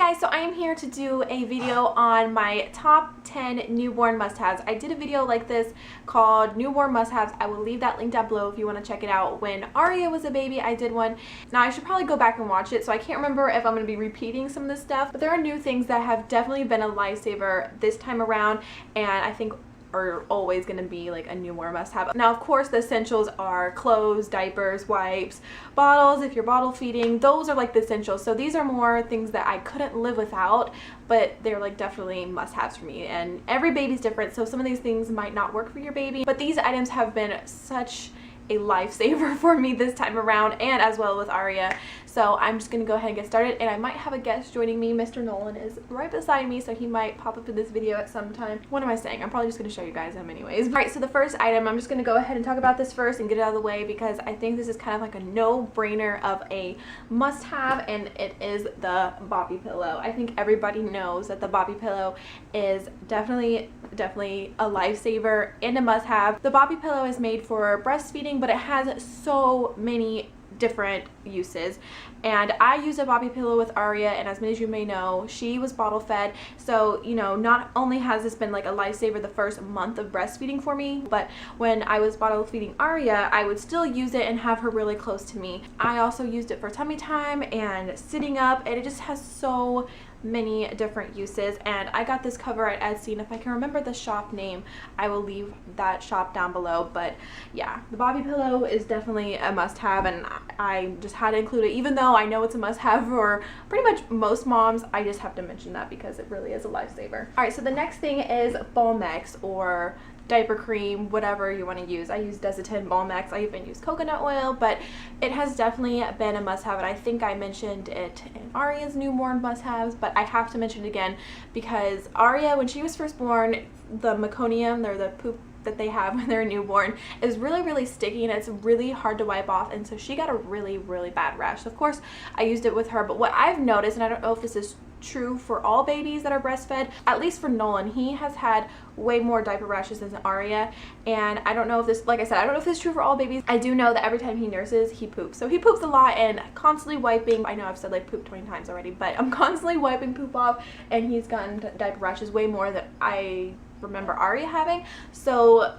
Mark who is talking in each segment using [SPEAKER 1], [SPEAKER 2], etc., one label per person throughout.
[SPEAKER 1] Guys, so I am here to do a video on my top 10 newborn must-haves. I did a video like this called Newborn Must-Haves. I will leave that link down below if you want to check it out. When Aria was a baby, I did one. Now, I should probably go back and watch it, so I can't remember if I'm going to be repeating some of this stuff, but there are new things that have definitely been a lifesaver this time around, and I think are always going to be like a newborn must-have. Now, of course, the essentials are clothes, diapers, wipes, bottles if you're bottle feeding. Those are like the essentials. So these are more things that I couldn't live without, but they're like definitely must-haves for me. And every baby's different, so some of these things might not work for your baby, but these items have been such a lifesaver for me this time around, and as well with Aria. So I'm just gonna go ahead and get started, and I might have a guest joining me. Mr. Nolan is right beside me, so he might pop up in this video at some time. What am I saying? I'm probably just gonna show you guys him anyways. All right, so the first item, I'm just gonna go ahead and talk about this first and get it out of the way because I think this is kind of like a no-brainer of a must-have, and it is the Boppy pillow. I think everybody knows that the Boppy pillow is definitely a lifesaver and a must-have. The Boppy pillow is made for breastfeeding, but it has so many different uses, and I use a Boppy pillow with Aria, and as many as you may know, she was bottle fed, so you know, not only has this been like a lifesaver the first month of breastfeeding for me, but when I was bottle feeding Aria, I would still use it and have her really close to me. I also used it for tummy time and sitting up, and it just has so many different uses. And I got this cover at Etsy, and if I can remember the shop name, I will leave that shop down below. But yeah, the Boppy pillow is definitely a must-have, and I just had to include it. Even though I know it's a must-have for pretty much most moms, I just have to mention that because it really is a lifesaver. All right, so the next thing is Balmex, or diaper cream, whatever you want to use. I use Desitin, Balmex, I even use coconut oil, but it has definitely been a must-have, and I think I mentioned it in Aria's newborn must-haves, but I have to mention it again because Aria, when she was first born, the meconium, or the poop that they have when they're newborn, is really sticky, and it's really hard to wipe off, and so she got a really bad rash. So of course I used it with her, but what I've noticed, and I don't know if this is true for all babies that are breastfed, at least for Nolan, he has had way more diaper rashes than Aria, and I don't know if this, like I said, I don't know if this is true for all babies. I do know that every time he nurses, he poops. So he poops a lot, and constantly wiping, I know I've said like poop 20 times already, but I'm constantly wiping poop off, and he's gotten diaper rashes way more than I remember Aria having. So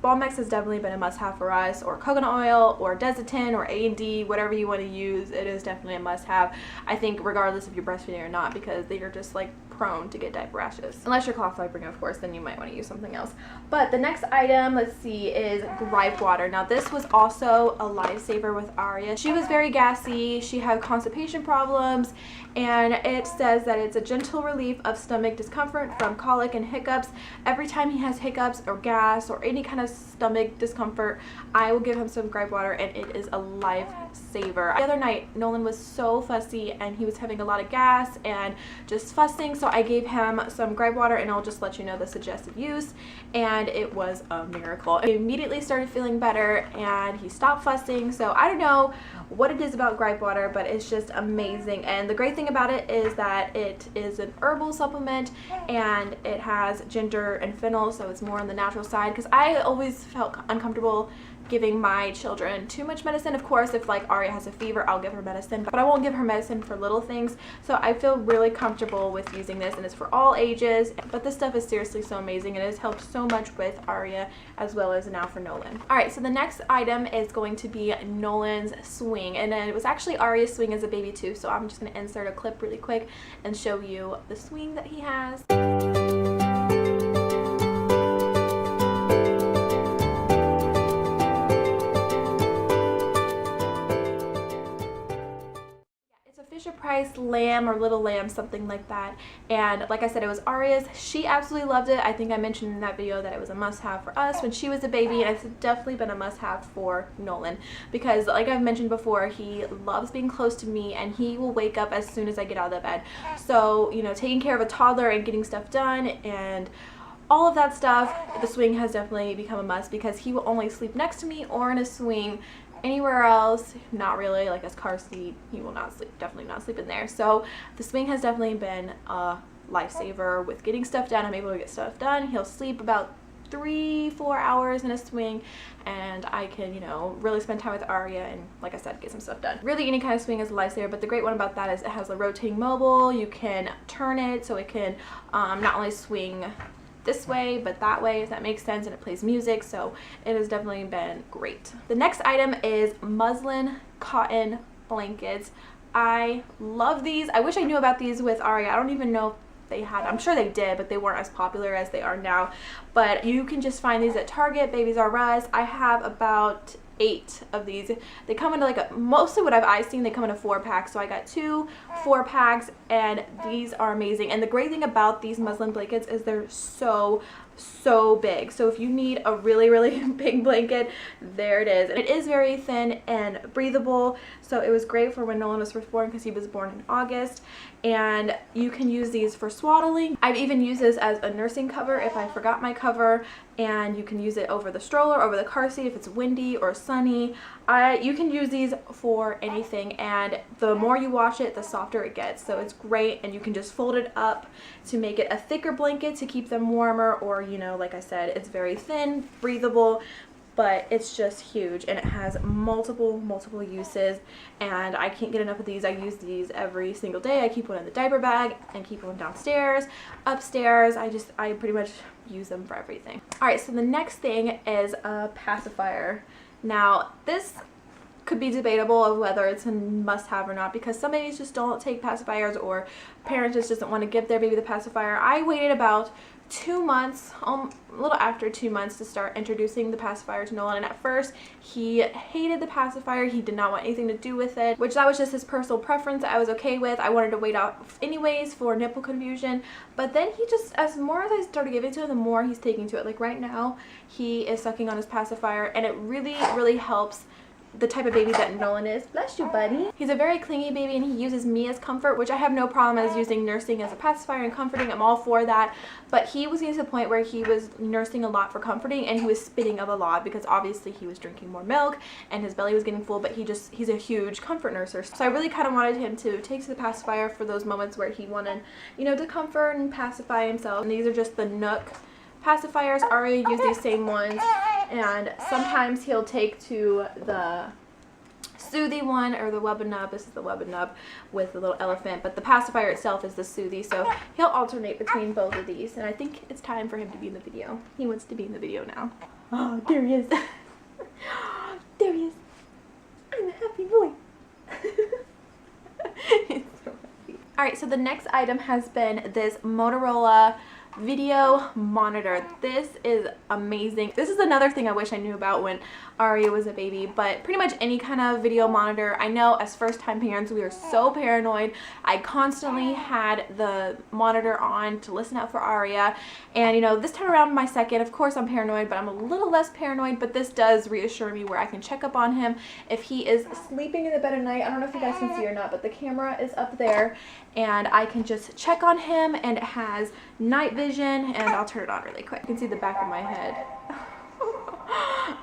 [SPEAKER 1] Balmex has definitely been a must-have for us, or coconut oil, or Desitin, or A&D, whatever you want to use. It is definitely a must-have, I think, regardless if you're breastfeeding or not, because they are just like prone to get diaper rashes. Unless you're cloth wiping, of course, then you might want to use something else. But the next item, let's see, is gripe water. Now, this was also a lifesaver with Aria. She was very gassy, she had constipation problems, and it says that it's a gentle relief of stomach discomfort from colic and hiccups. Every time he has hiccups or gas or any kind of stomach discomfort, I will give him some gripe water, and it is a lifesaver. The other night, Nolan was so fussy, and he was having a lot of gas and just fussing, so I gave him some gripe water, and I'll just let you know the suggested use, and it was a miracle. He immediately started feeling better, and he stopped fussing. So I don't know what it is about gripe water, but it's just amazing. And the great thing about it is that it is an herbal supplement, and it has ginger and fennel, so it's more on the natural side, because I always felt uncomfortable giving my children too much medicine. Of course, if like Aria has a fever, I'll give her medicine, but I won't give her medicine for little things. So I feel really comfortable with using this, and it's for all ages. But this stuff is seriously so amazing, and it has helped so much with Aria as well as now for Nolan. All right, so the next item is going to be Nolan's swing, and then it was actually Aria's swing as a baby too. So I'm just going to insert a clip really quick and show you the swing that he has. Fisher-Price lamb, or little lamb, something like that. And like I said, it was Aria's. She absolutely loved it. I think I mentioned in that video that it was a must-have for us when she was a baby, and it's definitely been a must-have for Nolan because, like I've mentioned before, he loves being close to me, and he will wake up as soon as I get out of the bed. So, you know, taking care of a toddler and getting stuff done and all of that stuff, the swing has definitely become a must, because he will only sleep next to me or in a swing. Anywhere else, not really. Like his car seat, he will not sleep, definitely not sleep in there. So the swing has definitely been a lifesaver with getting stuff done. I'm able to get stuff done. He'll sleep about 3-4 hours in a swing, and I can, you know, really spend time with Aria and, like I said, get some stuff done. Really, any kind of swing is a lifesaver, but the great one about that is it has a rotating mobile. You can turn it so it can not only swing this way but that way, if that makes sense, and it plays music, so it has definitely been great. The next item is muslin cotton blankets. I love these. I wish I knew about these with Aria. I don't even know if they had, I'm sure they did, but they weren't as popular as they are now. But you can just find these at Target, Babies R Us. I have about 8 of these. They come into like mostly what I've seen, they come in a 4-pack, so I got 2 4-packs, and these are amazing. And the great thing about these muslin blankets is they're so big, so if you need a really big blanket, there it is. It is very thin and breathable, so it was great for when Nolan was first born because he was born in August. And you can use these for swaddling. I've even used this as a nursing cover if I forgot my cover, and you can use it over the stroller, over the car seat if it's windy or sunny. You can use these for anything, and the more you wash it, the softer it gets, so it's great. And you can just fold it up to make it a thicker blanket to keep them warmer, or, you know, like I said, it's very thin, breathable, but it's just huge, and it has multiple uses, and I can't get enough of these. I use these every single day. I keep one in the diaper bag and keep one downstairs, upstairs. I pretty much use them for everything. All right, so the next thing is a pacifier. Now, this could be debatable of whether it's a must-have or not, because some babies just don't take pacifiers, or parents just doesn't want to give their baby the pacifier. I waited about 2 months, a little after 2 months, to start introducing the pacifier to Nolan. And at first he hated the pacifier. He did not want anything to do with it, which that was just his personal preference. I was okay with. I wanted to wait out anyways for nipple confusion, but then he just, as more as I started giving to him, the more he's taking to it. Like right now he is sucking on his pacifier, and it really helps the type of baby that Nolan is. Bless you, buddy. He's a very clingy baby, and he uses me as comfort, which I have no problem as using nursing as a pacifier and comforting. I'm all for that. But he was getting to the point where he was nursing a lot for comforting, and he was spitting up a lot because obviously he was drinking more milk and his belly was getting full, but he's a huge comfort nurser. So I really kind of wanted him to take to the pacifier for those moments where he wanted, you know, to comfort and pacify himself. And these are just the Nook pacifiers. Aria use these same ones, and sometimes he'll take to the Soothy one or the Wubbanub. This is the Wubbanub with the little elephant, but the pacifier itself is the Soothy, so he'll alternate between both of these. And I think it's time for him to be in the video. He wants to be in the video now. Oh, there he is. There he is. I'm a happy boy. He's so happy. Alright, so the next item has been this Motorola video monitor. This is amazing. This is another thing I wish I knew about when Aria was a baby, but pretty much any kind of video monitor. I know as first-time parents we are so paranoid. I constantly had the monitor on to listen out for Aria, and you know, this time around my second, of course I'm paranoid, but I'm a little less paranoid. But this does reassure me where I can check up on him if he is sleeping in the bed at night. I don't know if you guys can see or not, but the camera is up there, and I can just check on him, and it has night vision, and I'll turn it on really quick. You can see the back of my head.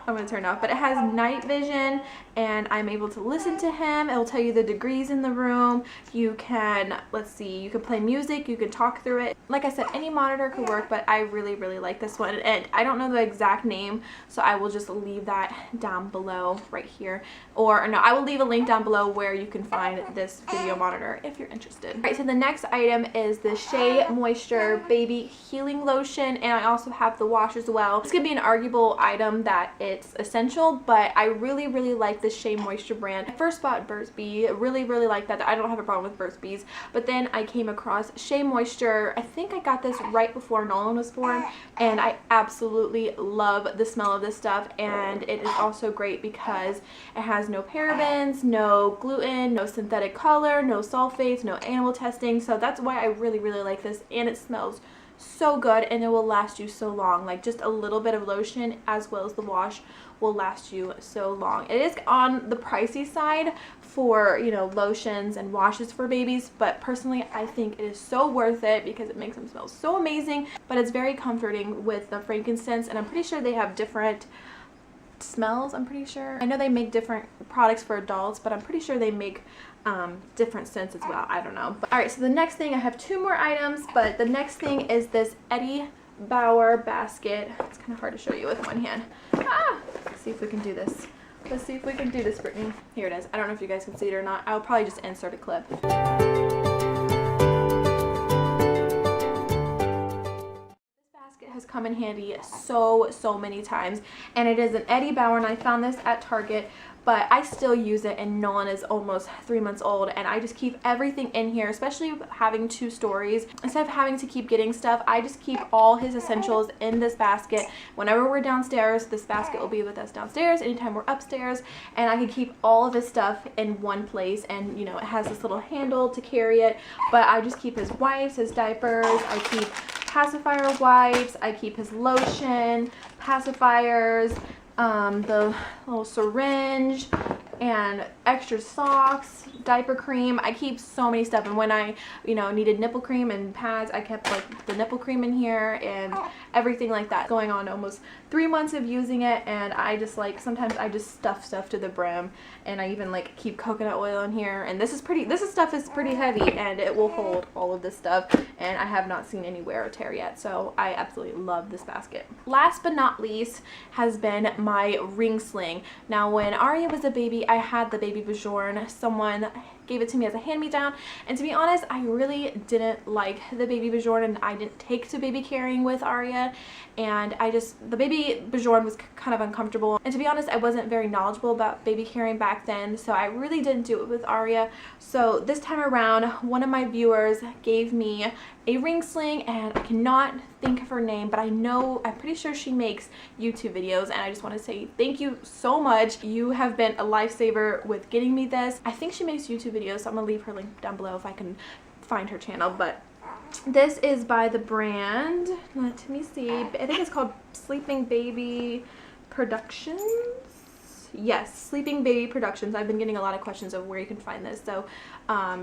[SPEAKER 1] I'm gonna turn it off, but it has night vision, and I'm able to listen to him. It'll tell you the degrees in the room. You can, let's see, you can play music, you can talk through it. Like I said, any monitor could work, but I really like this one, and I don't know the exact name, so I will just leave that down below right here, or no, I will leave a link down below where you can find this video monitor if you're interested. All right, so the next item is the Shea Moisture Baby Healing Lotion, and I also have the wash as well. This could be an arguable item that it's essential, but I really like this Shea Moisture brand. I first bought Burt's Bees, really like that. I don't have a problem with Burt's Bees, but then I came across Shea Moisture. I think I got this right before Nolan was born, and I absolutely love the smell of this stuff. And it is also great because it has no parabens, no gluten, no synthetic color, no sulfates, no animal testing. So that's why I really like this, and it smells so good, and it will last you so long. Like just a little bit of lotion as well as the wash will last you so long. It is on the pricey side for, you know, lotions and washes for babies, but personally I think it is so worth it because it makes them smell so amazing. But it's very comforting with the frankincense, and I'm pretty sure they have different smells. I'm pretty sure. I know they make different products for adults, but I'm pretty sure they make different scents as well. I don't know. All right, so the next thing, I have 2 more items, but the next thing is this Eddie Bauer basket. It's kind of hard to show you with one hand. Let's see if we can do this. Let's see if we can do this, Brittany. Here it is. I don't know if you guys can see it or not. I'll probably just insert a clip. Has come in handy so many times, and it is an Eddie Bauer, and I found this at Target, but I still use it, and Nolan is almost 3 months old, and I just keep everything in here, especially having 2 stories. Instead of having to keep getting stuff, I just keep all his essentials in this basket. Whenever we're downstairs, this basket will be with us downstairs. Anytime we're upstairs, and I can keep all of his stuff in one place, and you know, it has this little handle to carry it, but I just keep his wipes, his diapers, I keep pacifier wipes, I keep his lotion, pacifiers, the little syringe, and extra socks, diaper cream. I keep so many stuff, and when I, you know, needed nipple cream and pads, I kept like the nipple cream in here and everything like that. Going on almost 3 months of using it, and I just like, sometimes I just stuff stuff to the brim, and I even like keep coconut oil in here, and this stuff is pretty heavy, and it will hold all of this stuff, and I have not seen any wear or tear yet, so I absolutely love this basket. Last but not least has been my ring sling. Now when Aria was a baby, I had the baby Bjorn. Someone gave it to me as a hand-me-down, and to be honest, I really didn't like the baby Bjorn, and I didn't take to baby carrying with Aria, and the baby Bjorn was kind of uncomfortable, and to be honest, I wasn't very knowledgeable about baby carrying back then, so I really didn't do it with Aria. So this time around, one of my viewers gave me a ring sling, and I cannot think of her name, but I'm pretty sure she makes YouTube videos, and I just want to say thank you so much. You have been a lifesaver with getting me this. I think she makes YouTube videos, so I'm gonna leave her link down below if I can find her channel. But this is by the brand, let me see, I think it's called Sleeping Baby Productions. Yes, Sleeping Baby Productions. I've been getting a lot of questions of where you can find this, so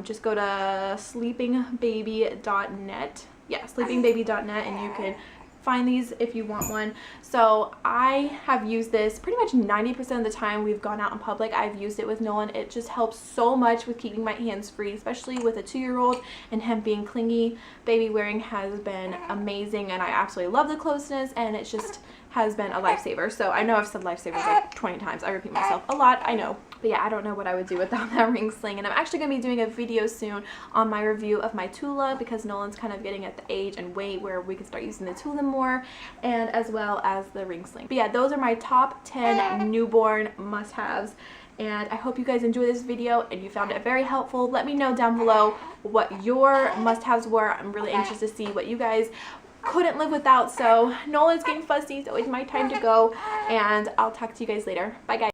[SPEAKER 1] just go to sleepingbaby.net. Yeah, sleepingbaby.net, and you can find these if you want one. So I have used this pretty much 90% of the time we've gone out in public. I've used it with Nolan. It just helps so much with keeping my hands free, especially with a 2-year-old and him being clingy. Baby wearing has been amazing, and I absolutely love the closeness, and it just has been a lifesaver. So I know I've said lifesaver like 20 times. I repeat myself a lot, I know. But yeah, I don't know what I would do without that ring sling. And I'm actually going to be doing a video soon on my review of my Tula, because Nolan's kind of getting at the age and weight where we can start using the Tula more, and as well as the ring sling. But yeah, those are my top 10 newborn must-haves. And I hope you guys enjoyed this video and you found it very helpful. Let me know down below what your must-haves were. I'm really anxious to see what you guys couldn't live without. So Nolan's getting fussy, so it's my time to go, and I'll talk to you guys later. Bye guys.